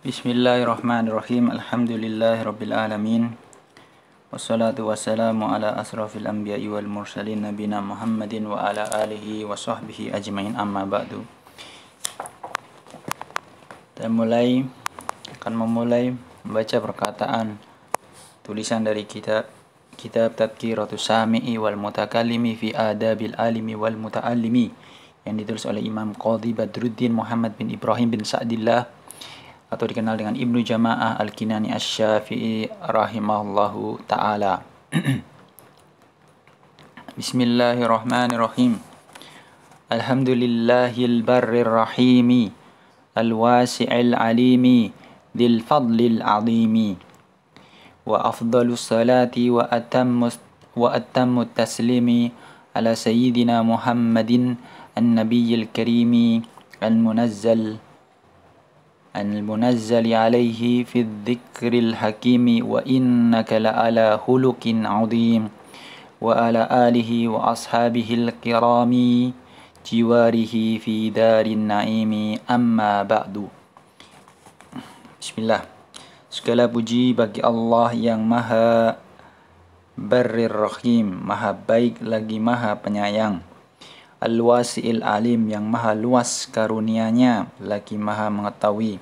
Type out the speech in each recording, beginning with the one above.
Bismillahirrahmanirrahim. Alhamdulillahirabbil alamin. Wassalatu wassalamu ala asrafil anbiya'i wal mursalin nabina Muhammadin wa ala alihi wa sahbihi ajmain, amma ba'du. Kita akan memulai membaca perkataan tulisan dari kitab Tadhkiratus Sami'i wal Mutakallimi fi Adabil Alimi wal Muta'allimi yang ditulis oleh Imam Qadhi Badruddin Muhammad bin Ibrahim bin Sa'dillah atau dikenal dengan Ibnu Jama'ah Al-Kinani Asy-Syafi'i rahimahullahu ta'ala. Bismillahirrahmanirrahim. Alhamdulillahil barrir rahimi al-wasi'il alimi dzil fadlil azimi wa afdhalus salati wa atammu taslimi ala sayyidina Muhammadin an-nabiyyil karimi المنزل عليه في الذكر الحكيم وإنك لعلى خلق عظيم وعلى آله وأصحابه الكرام جواره في دار النعيم أما بعد. Bismillah. Segala puji bagi Allah yang Maha Barrir Rahim, Maha baik lagi Maha penyayang. Al-Wasi'il Alim, yang maha luas karunia-Nya lagi maha mengetahui.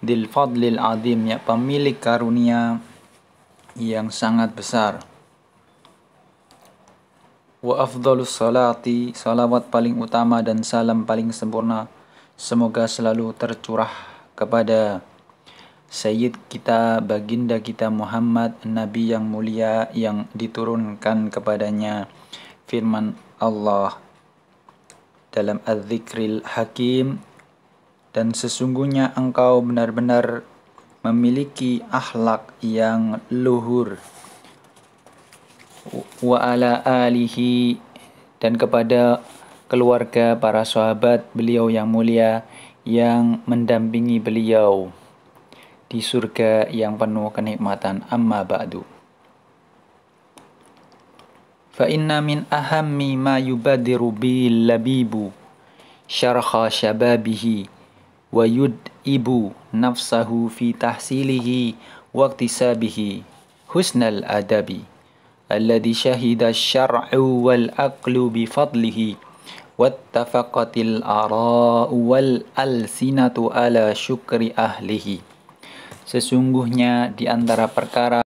Dzil Fadlil Azim, ya pemilik karunia yang sangat besar. Wa afdhalus salati, salawat paling utama dan salam paling sempurna semoga selalu tercurah kepada Sayyid kita, baginda kita Muhammad, Nabi yang mulia yang diturunkan kepadanya firman Allah dalam Az-Zikril Hakim, dan sesungguhnya engkau benar-benar memiliki akhlak yang luhur. Wa ala alihi, dan kepada keluarga para sahabat beliau yang mulia yang mendampingi beliau di surga yang penuh kenikmatan. Amma ba'du. Fa inna min ahammi ma yubadiru bil labibu syarha syababihi wa yud'ibu nafsahu fi tahsilihi wa iktisabihi husnal adabi alladhi syahida syar'u wal aqlu bi fadlihi wattafaqatil ara'u wal alsinatu ala syukri ahlihi. Sesungguhnya di antara perkara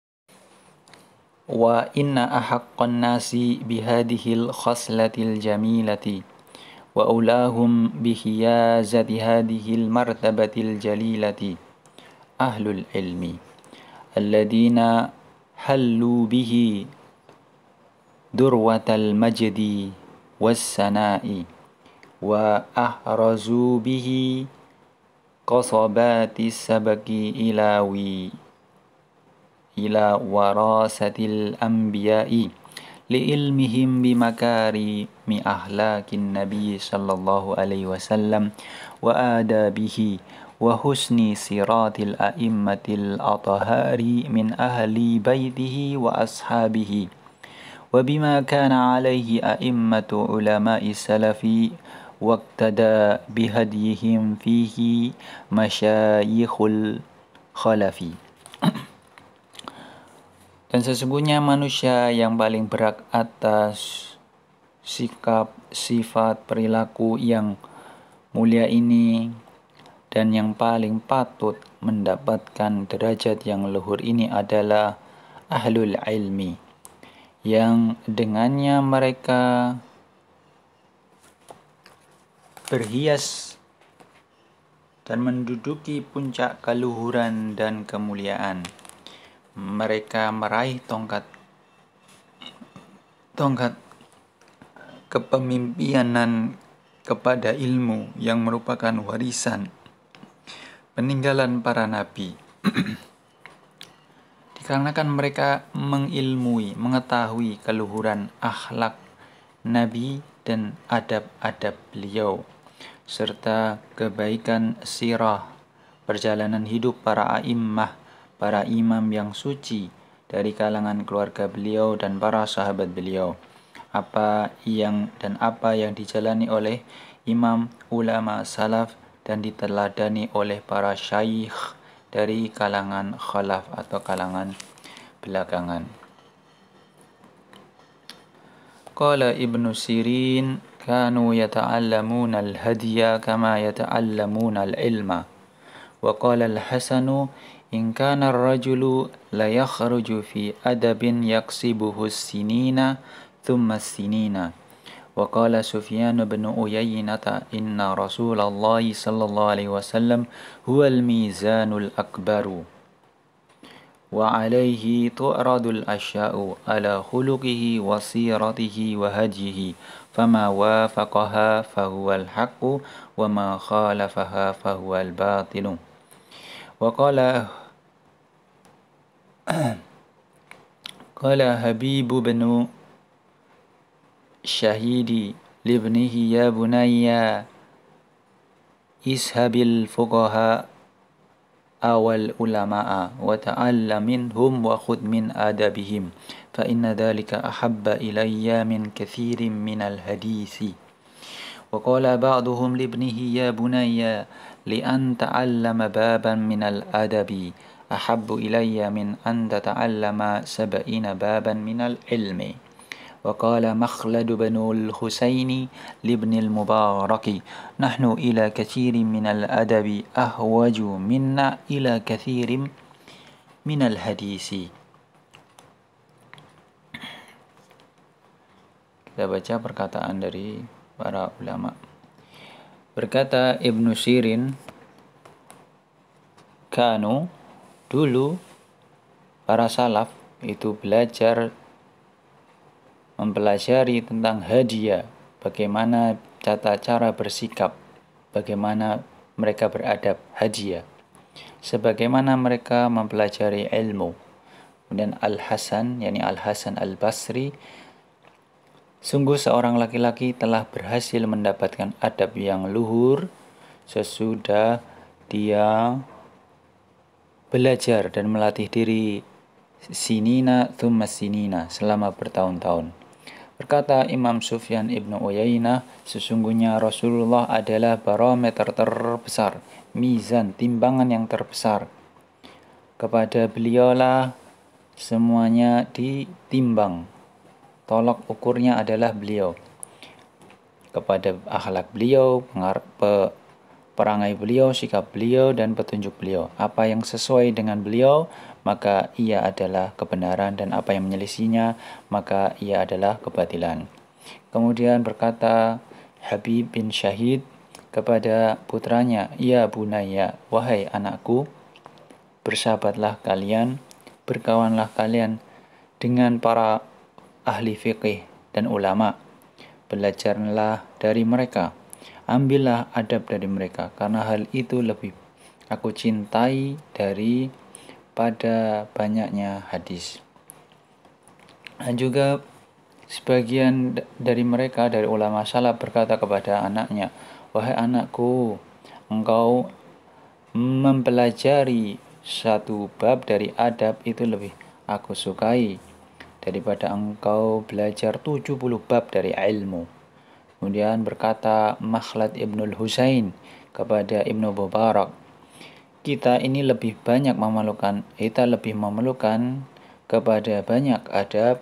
wa inna ahaqqan nasi bihadihil khaslatil jamilati wa ulahum bihiyazati hadihil martabatil jalilati ahlul ilmi alladina hallu bihi durwatal majdi wassana'i wa ahrazu bihi qasabatis sabaki ila warasatil anbiya'i li'ilmihim bimakarimi ahlakin nabi sallallahu alaihi wasallam wa adabihi wa husni siratil a'immatil atahari min ahli baitihi wa ashabihi wa bima kana alaihi a'immatu ulama'i salafi waqtada bihadiyihim fihi masyayikhul khalafi. Dan sesungguhnya manusia yang paling berhak atas sikap, sifat, perilaku yang mulia ini dan yang paling patut mendapatkan derajat yang luhur ini adalah ahlul ilmi, yang dengannya mereka berhias dan menduduki puncak keluhuran dan kemuliaan. Mereka meraih tongkat kepemimpinan kepada ilmu yang merupakan warisan peninggalan para nabi. Dikarenakan mereka mengetahui keluhuran akhlak nabi dan adab-adab beliau serta kebaikan sirah perjalanan hidup para a'immah, para imam yang suci dari kalangan keluarga beliau dan para sahabat beliau. Apa yang dijalani oleh imam ulama salaf dan diteladani oleh para syaikh dari kalangan khalaf atau kalangan belakangan. Qala Ibnu Sirin kanu yata'allamuna al-hadiya kama yata'allamuna al-ilma. Wa qala al-Hasanu in kana ar-rajulu la yakhruju fi adabin yaksibuhu as-sinina thumma as-sinina. Wa qala Sufyan bin Uyainah inna Rasulullah sallallahu alaihi wasallam huwa al-mizanul akbaru wa alaihi tu'radul asya'u ala khuluqihi wa siratihi wa hadihi fama wafaqaha fahuwa al-haqqu wa ma khalafaha fahuwa al-batilu. Wa qala Habib bin Syahidi libnihi ya bunayya ishabil fuqaha awal ulama'a wa ta'allam minhum wa khudh min adabihim fa inna dhalika ahabba ilayya min kathirin min al-hadisi. Wa qala ba'duhum libnihi ya bunayya li an ta'allama baban min al-adabi ahabbu ilayya min an tata'allama sab'ina baban min al-ilmi. وقال مخلد بن الحسين لابن المبارك نحن إلى كثير من الأدب أهوج منا إلى كثير من الحديث. Kita baca perkataan dari para ulama. Berkata Ibnu Sirin, kanu, dulu para salaf itu mempelajari tentang hadiah, bagaimana tata cara bersikap, bagaimana mereka beradab, hadiah, sebagaimana mereka mempelajari ilmu. Kemudian Al-Hasan, yakni Al-Hasan Al-Basri, sungguh seorang laki-laki telah berhasil mendapatkan adab yang luhur sesudah dia belajar dan melatih diri sinina thumma sinina selama bertahun-tahun. Berkata Imam Sufyan ibnu Uyainah, sesungguhnya Rasulullah adalah barometer terbesar, mizan, timbangan yang terbesar. Kepada beliaulah semuanya ditimbang. Tolok ukurnya adalah beliau. Kepada akhlak beliau, perangai beliau, sikap beliau, dan petunjuk beliau. Apa yang sesuai dengan beliau, maka ia adalah kebenaran, dan apa yang menyelisihinya, maka ia adalah kebatilan. Kemudian berkata Habib bin Syahid kepada putranya, ya bunaya, wahai anakku, bersahabatlah kalian, berkawanlah kalian dengan para ahli fiqih dan ulama. Belajarlah dari mereka, ambillah adab dari mereka, karena hal itu lebih aku cintai dari pada banyaknya hadis. Dan juga sebagian dari mereka, dari ulama salaf, berkata kepada anaknya, wahai anakku, engkau mempelajari satu bab dari adab itu lebih aku sukai daripada engkau belajar 70 bab dari ilmu. Kemudian berkata Makhlad ibnul Husain kepada Ibnu Mubarak, kita lebih memerlukan kepada banyak adab,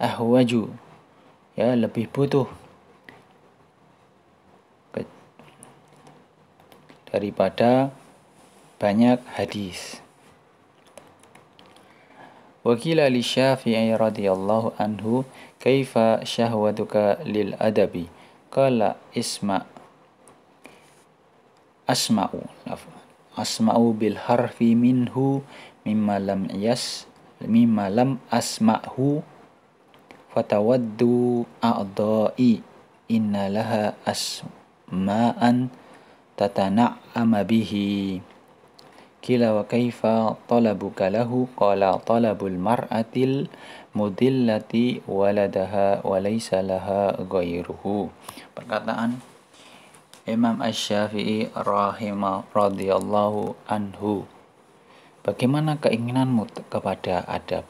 ahwaju, ya, lebih butuh daripada banyak hadis. Wakila li Syafi'i radhiyallahu anhu, kaifa syahwatuka lil adabi? Qala asma'u bil harfi minhu mimma lam asma'hu fatawaddu a'dha'i inna laha asma'an tatana'ama bihi. Kila wa kaifa talabuka lahu? Qala talabul mar'atil mudillati waladaha wa laysa laha ghairuhu. Perkataan Imam Asy-Syafi'i radhiyallahu anhu, bagaimana keinginanmu kepada adab?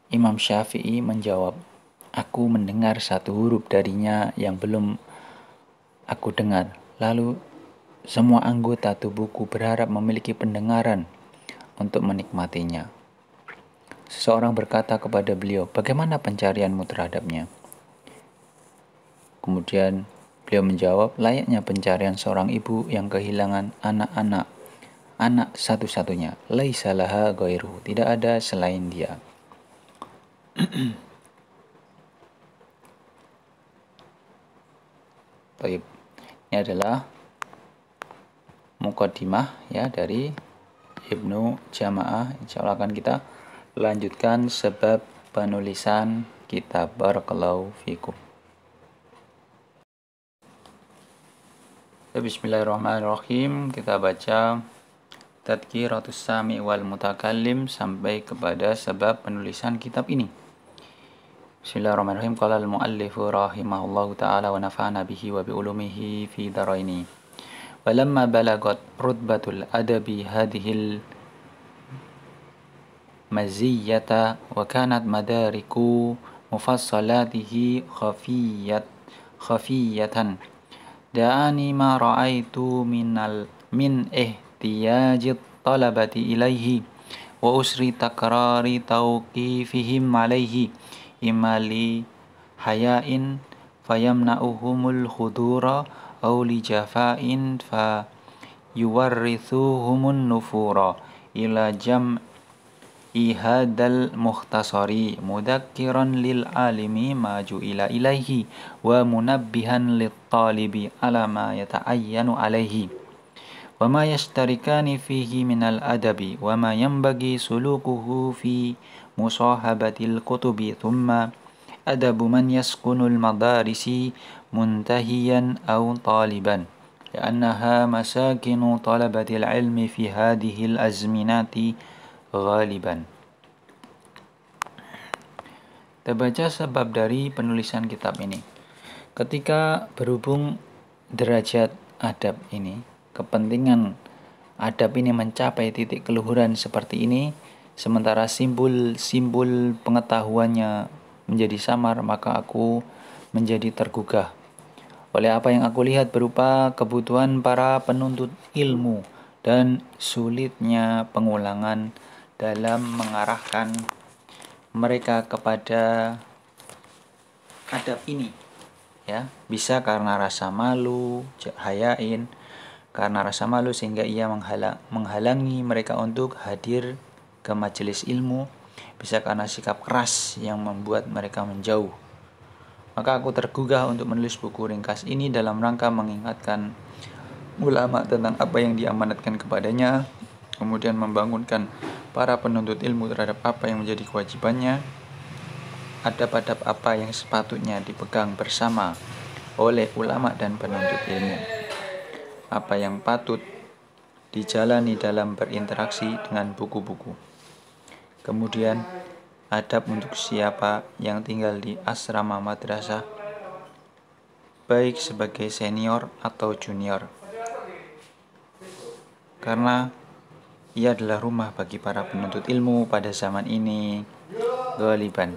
Imam Syafi'i menjawab, aku mendengar satu huruf darinya yang belum aku dengar. Lalu semua anggota tubuhku berharap memiliki pendengaran untuk menikmatinya. Seseorang berkata kepada beliau, bagaimana pencarianmu terhadapnya? Kemudian beliau menjawab, layaknya pencarian seorang ibu yang kehilangan anak satu-satunya. Laisa laha ghairuhu, tidak ada selain dia. Baik. Ini adalah muqaddimah ya dari Ibnu Jama'ah. Insyaallah akan kita lanjutkan sebab penulisan kitab. Barakallahu fikum. Bismillahirrahmanirrahim. Kita baca Tadhkiratus Sami' wal Mutakallim sampai kepada sebab penulisan kitab ini. Bismillahirrahmanirrahim. Qala al-muallifu rahimahullahu ta'ala wa nafa'ana bihi wa bi ulumihi fi daraini. Walamma balagat rutbatul adabi hadhil maziyata wa kanat madariku mufassalatihi khafiyatan da'ani ma ra'aitu min ihtiyajit talabati ilaihi wa usri takrari tawqifihim alaihi imma li hayain fayamna'uhumul khudura aw li jafa'in fa yuwarrithuhumun nufura ila jam'i hadal mukhtasari mudakkiran lil alimi maju ila ilaihi wa munabbihan lit talibi ala ma yata'ayyanu alaihi wa ma yashtarikani fihi minal adabi wa ma yanbaghi sulukuhu fi musahabatil kutubi thumma adabu man yaskunul madarisi muntahiyan aw taliban li'annaha masakinu talabatil ilmi fi hadhil azminati ghaliban. Kita baca sebab dari penulisan kitab ini. Ketika berhubung derajat adab ini, kepentingan adab ini mencapai titik keluhuran seperti ini, sementara simbol pengetahuannya menjadi samar, maka aku menjadi tergugah oleh apa yang aku lihat berupa kebutuhan para penuntut ilmu dan sulitnya pengulangan dalam mengarahkan mereka kepada adab ini. Ya, bisa karena rasa malu, hayain, karena rasa malu sehingga ia menghalangi mereka untuk hadir ke majelis ilmu, bisa karena sikap keras yang membuat mereka menjauh. Maka aku tergugah untuk menulis buku ringkas ini dalam rangka mengingatkan ulama tentang apa yang diamanatkan kepadanya, kemudian membangunkan para penuntut ilmu terhadap apa yang menjadi kewajibannya, adab-adab apa yang sepatutnya dipegang bersama oleh ulama dan penuntut ilmu, apa yang patut dijalani dalam berinteraksi dengan buku-buku. Kemudian adab untuk siapa yang tinggal di asrama madrasah, baik sebagai senior atau junior, karena ia adalah rumah bagi para penuntut ilmu pada zaman ini ghaliban,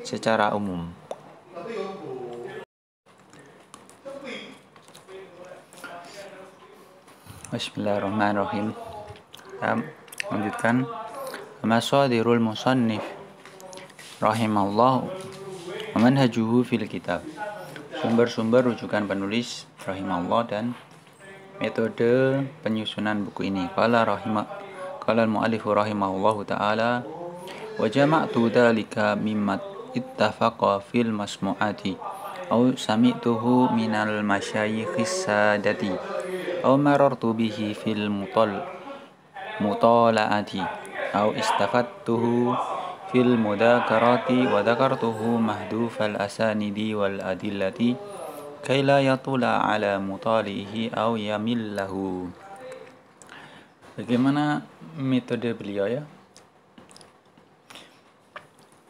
secara umum. Bismillahirrahmanirrahim. Lanjutkan. Masadirul musannif rahimallahu wa manhajuhu fil kitab. Sumber-sumber rujukan penulis rahimallahu dan metode penyusunan buku ini. Qala al-mu'allifu rahimahullahu ta'ala wa jama'tu dhalika mimma ittafaqa fil masmu'ati aw sami'tuhu minal masyayikhis sadati aw marartu bihi fil mutala'ati aw istafattuhu fil mudhakarati wa dhakartuhu mahdufal asanidi wal adillati kay la yatula ala mutalihi aw yamillahu. Bagaimana metode beliau ya?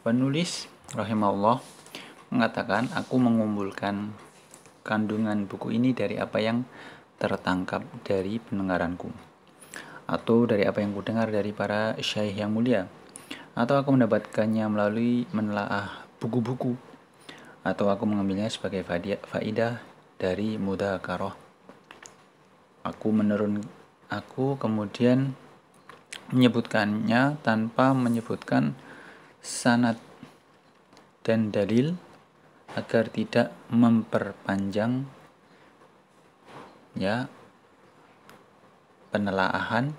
Penulis rahimahullah mengatakan, aku mengumpulkan kandungan buku ini dari apa yang tertangkap dari pendengaranku, atau dari apa yang kudengar dari para syaikh yang mulia, atau aku mendapatkannya melalui menelaah buku-buku, atau aku mengambilnya sebagai faidah dari mudzakarah. Aku kemudian menyebutkannya tanpa menyebutkan sanad dan dalil agar tidak memperpanjang ya penelaahan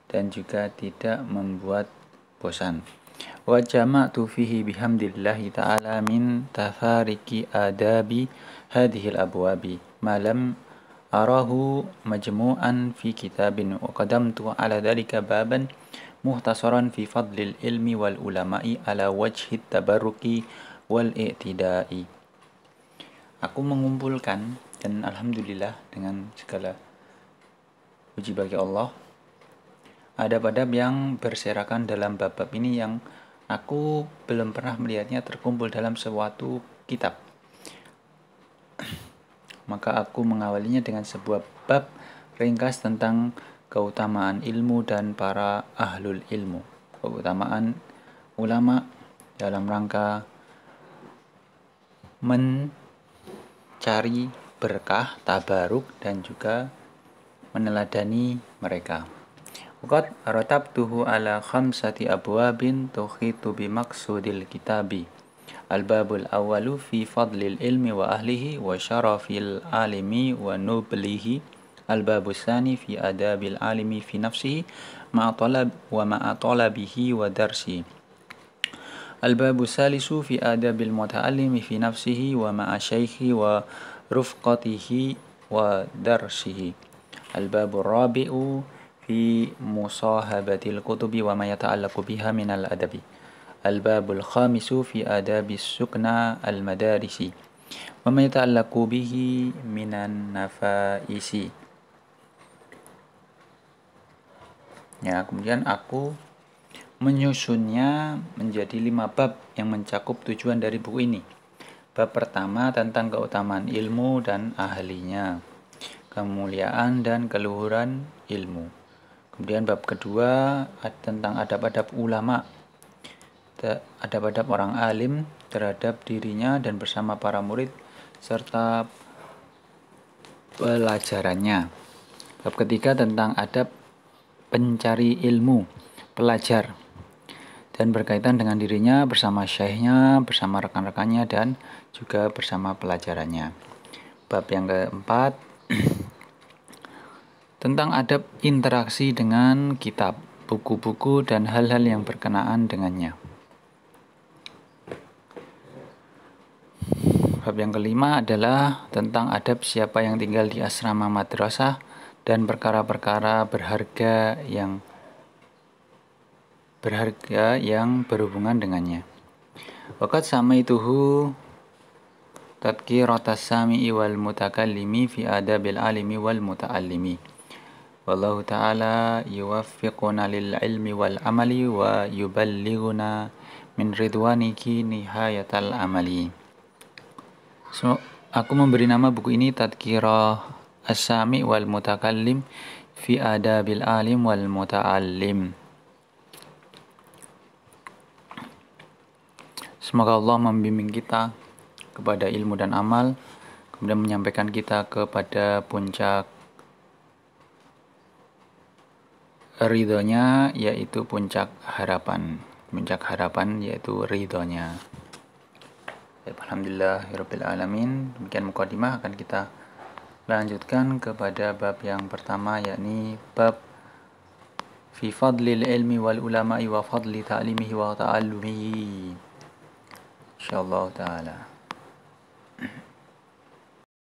dan juga tidak membuat bosan. Wa jama'tu fihi bihamdillahi ta'ala min tafariki adabi hadhil abwabi ma lam arahu majmu'an fi kitabin wa qadamtu ala dhalika baban muhtasaran fi fadlil ilmi wal ulama'i ala wajhit tabarruki wal i'tidai. Aku mengumpulkan, dan alhamdulillah dengan segala puji bagi Allah, adab-adab yang berserakan dalam bab-bab ini yang aku belum pernah melihatnya terkumpul dalam suatu kitab. Maka aku mengawalinya dengan sebuah bab ringkas tentang keutamaan ilmu dan para ahlul ilmu. Keutamaan ulama dalam rangka mencari berkah, tabaruk, dan juga meneladani mereka. Waqad ratabtuhu ala khamsati abwabin tukhitu bimaksudil kitabi. Al-babul awwalu fi fadlil ilmi wa ahlihi wa syarafil alimi wa nublihi. Al-babus tsani fi adabil alimi fi nafsihi ma'a talabihi wa darsihi. Al-babus tsalisu fi adabil muta'allimi fi nafsihi wa ma'a syaikhi wa rufqatihi wa darsihi. Al-babur rabi'u fi musahabatil kutubi wa ma yata'allaqu biha minal adabi. Al-babul khamisu fi adabis sukna al-madarisi wa ma yata'allaqu bihi minan nafaisi. Ya, kemudian aku menyusunnya menjadi 5 bab yang mencakup tujuan dari buku ini. Bab pertama tentang keutamaan ilmu dan ahlinya, kemuliaan dan keluhuran ilmu. Kemudian bab kedua tentang adab-adab ulama, adab-adab orang alim terhadap dirinya dan bersama para murid serta pelajarannya. Bab ketiga tentang adab pencari ilmu, pelajar, dan berkaitan dengan dirinya bersama syekhnya, bersama rekan-rekannya, dan juga bersama pelajarannya. Bab yang keempat tentang adab interaksi dengan kitab, buku-buku, dan hal-hal yang berkenaan dengannya. Bab yang kelima adalah tentang adab siapa yang tinggal di asrama madrasah dan perkara-perkara berharga yang berhubungan dengannya. Waqad samaituhu tadhkiratas sami'i wal mutakallimi fi adabil alimi wal muta'allimi. Wallahu ta'ala yuwaffiquna lil ilmi wal amali wa yuballighuna min ridwaniki nihayatal amali. So, aku memberi nama buku ini Tadhkirah as-sami' wal mutakallim fi adabil alim wal muta'allim. Semoga Allah membimbing kita kepada ilmu dan amal, kemudian menyampaikan kita kepada puncak ridhonya, yaitu puncak harapan yaitu ridhonya. Alhamdulillahirabbil alamin. Demikian mukadimah, akan kita lanjutkan kepada bab yang pertama, yakni bab fi fadlil ilmi wal ulama'i wa fadli ta'limihi wa ta'allumihi insyaallah taala.